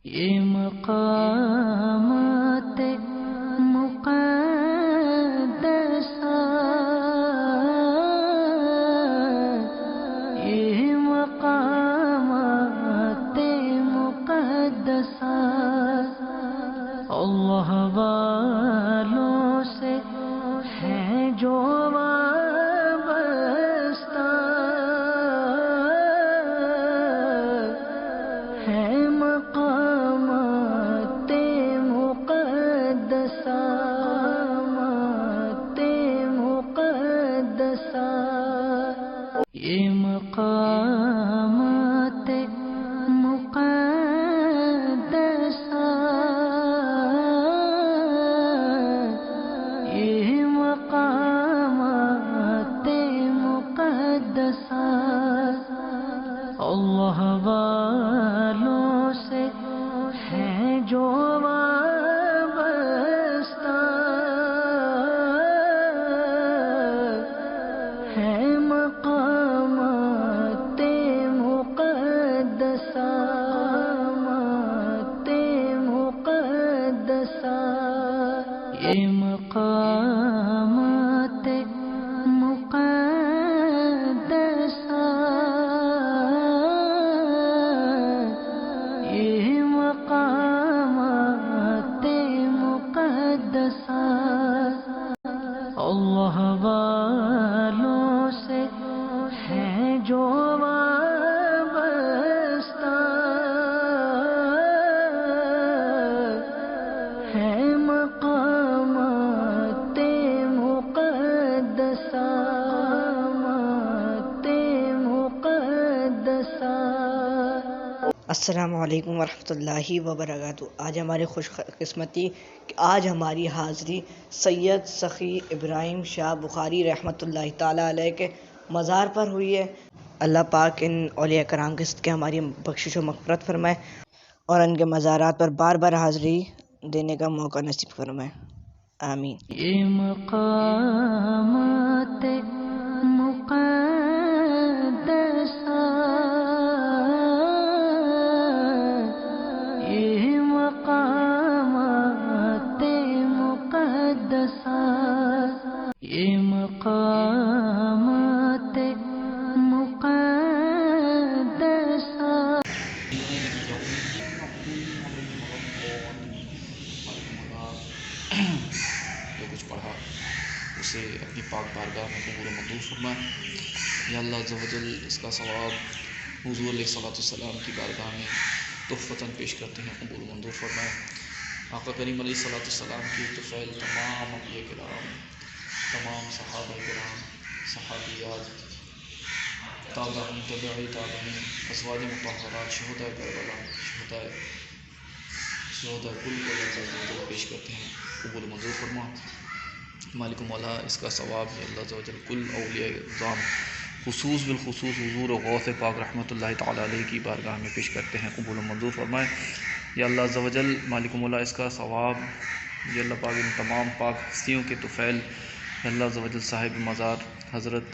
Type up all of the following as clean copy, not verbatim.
یہ مقامات مقدسہ، یہ مقامات مقدسہ اللہ والوں سے ہیں جو وابستہ، ہے مقامات مقدسہ، مقامات مقدسہ، یہ مقامات مقدسہ، یہ مقامات مقدسہ اللہ والوں سے ہیں جو وابستہ، ہے مقامات مقدسہ، مقامات مقدسہ، یہ مقامات مقدسہ، یہ مقامات مقدسہ اللہ والوں سے ہیں جو وابستہ، ہے مقامات مقدسہ، مقامات مقدسہ۔ السلام علیکم ورحمۃ اللہ وبرکاتہ۔ آج ہماری خوش قسمتی کہ آج ہماری حاضری سید سخی ابراہیم شاہ بخاری رحمۃ اللہ تعالیٰ علیہ کے مزار پر ہوئی ہے۔ اللہ پاک ان اولیاء کرام کے صدقے ہماری بخشش و مغفرت فرمائے اور ان کے مزارات پر بار بار حاضری دینے کا موقع نصیب فرمائے، آمین۔ یہ مقامات مقدسہ، یہ مقامات مقدسہ، یہ مقامات مقدسہ۔ جو کچھ پڑھا اسے اپنی پاک بارگاہ میں قبول و منظور فرمائے۔ یا اللہ عز و جل اس کا ثواب حضور علیہ السلام کی بارگاہ میں تحفتاً پیش کرتے ہیں، قبول و منظور فرمائے۔ آقا کریم علیہ السلام کی طفیل تمام انبیاء کرام، تمام صحابہ کرام، صحابیات، تابعین، تابعی تابعین، ازواج مطہرات، شہداء کربلا، شہداء کل کو اللہ عز و جل پیش کرتے ہیں، قبول و منظور فرما۔ مالک و مولا اس کا ثواب ہے اللہ عز و جل کل اولیاء اعظام خصوص بالخصوص حضور غوث پاک رحمۃ اللہ تعالیٰ علیہ کی بارگاہ میں پیش کرتے ہیں، قبول و منظور فرمائے۔ یا اللہ عز و جل مالک و مولا اس کا ثواب یا اللہ پاک ان تمام پاک ہستیوں کے طفیل یا اللہ عز و جل صاحب مزار حضرت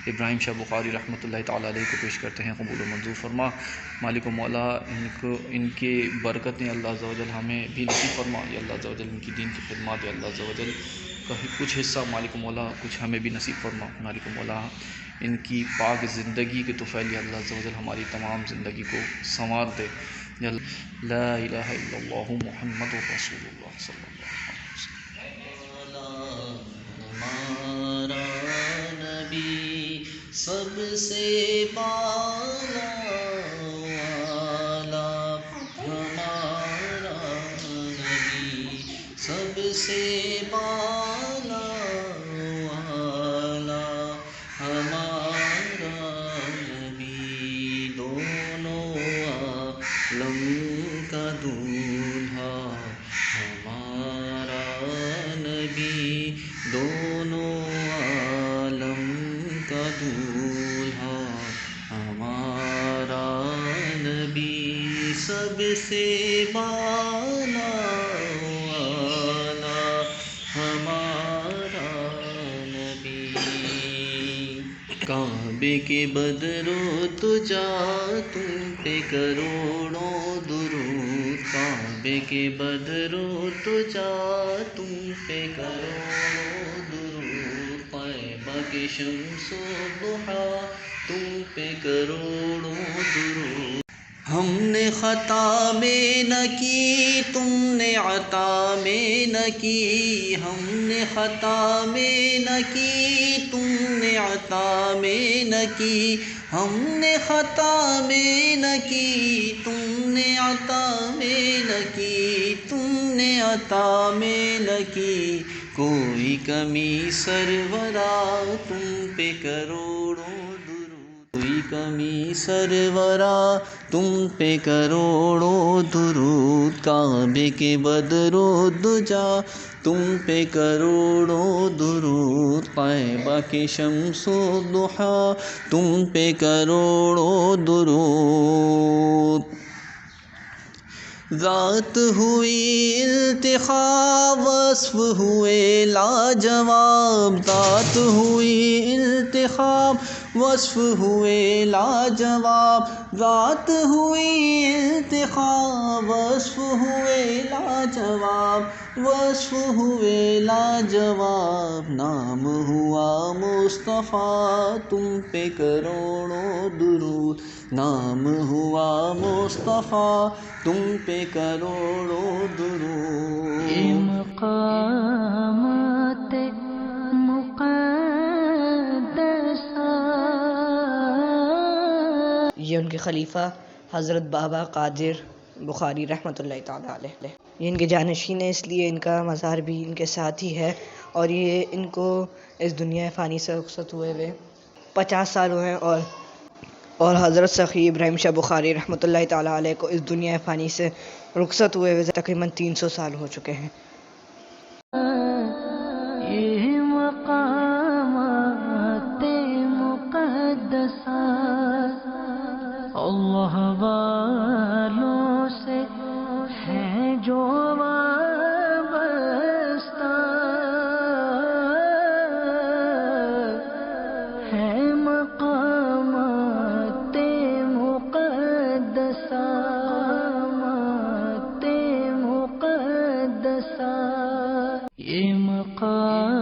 ابراہیم شاہ بخاری رحمۃ اللہ تعالیٰ علیہ کو پیش کرتے ہیں، قبول و منظور فرما۔ مالک و مولا ان کے برکتیں اللہ عز و جل ہمیں بھی نصیب فرما۔ یا اللہ عز و جل ان کی دین کی خدمات یا اللہ عز و جل کچھ حصہ مالک و مولا کچھ ہمیں بھی نصیب فرما۔ مالک و مولا ان کی پاک زندگی کے طفیل یا اللہ عز و جل ہماری تمام زندگی کو سنوار دے۔ یا لا الہ الا اللہ محمد رسول اللہ صلی اللہ علیہ وسلم۔ ہمارا نبی سب سے بالا والا، ہمارا نبی سب سے بالا والا، ہمارا نبی دونوں عالم کا دولہا، ہمارا نبی دونوں عالم کا دولہا، ہمارا نبی سب سے بالا والا، ہمارا نبی۔ کعبے کے بدرو تجا تم پہ کروڑوں درود کا کعبے کے بدرو تجا تم پہ کروڑوں درود، طیبہ کے شمس و ضحا تم پہ کروڑوں درود۔ ہم نے خطا میں نہ کی تم نے عطا میں نہ کی، ہم نے خطا میں نہ کی تم نے عطا میں نہ کی، ہم نے خطا میں نہ کی تم نے عطا میں نہ کی، تم نے عطا میں نہ کی، کوئی کمی سرورا تم پہ کروڑوں درود، کوئی کمی سرورا تم پہ کروڑوں درود، کعبے کے بدرو دجا تم پہ کروڑوں درود، طیبہ کے شمس و ضحا تم پہ کروڑوں درود۔ ذات ہوئی التخاب وصف ہوئے لاجواب، ذات ہوئی التخاب وصف ہوئے لاجواب، ذات ہوئی التخاب وصف ہوئے لاجواب، وصف ہوئے لاجواب، نام ہوا مصطفیٰ تم پہ کروڑوں درود، نام ہوا مصطفیٰ تم پہ کروڑوں درود۔ یہ مقامات مقدسہ، یہ ان کے خلیفہ حضرت بابا قادر بخاری رحمۃ اللہ تعالیٰ علیہ، یہ ان کے جانشین ہیں، اس لیے ان کا مزار بھی ان کے ساتھ ہی ہے، اور یہ ان کو اس دنیا فانی سے رخصت ہوئے 50 سال ہوئے ہیں، اور حضرت سخی ابراہیم شاہ بخاری رحمۃ اللہ تعالیٰ علیہ کو اس دنیا فانی سے رخصت ہوئے تقریباً 300 سال ہو چکے ہیں۔ یہ مقامات مقدسہ اللہ والوں سے ہیں جو وابستہ، ہے مقامات مقدسہ، مقدسہ، یہ مقام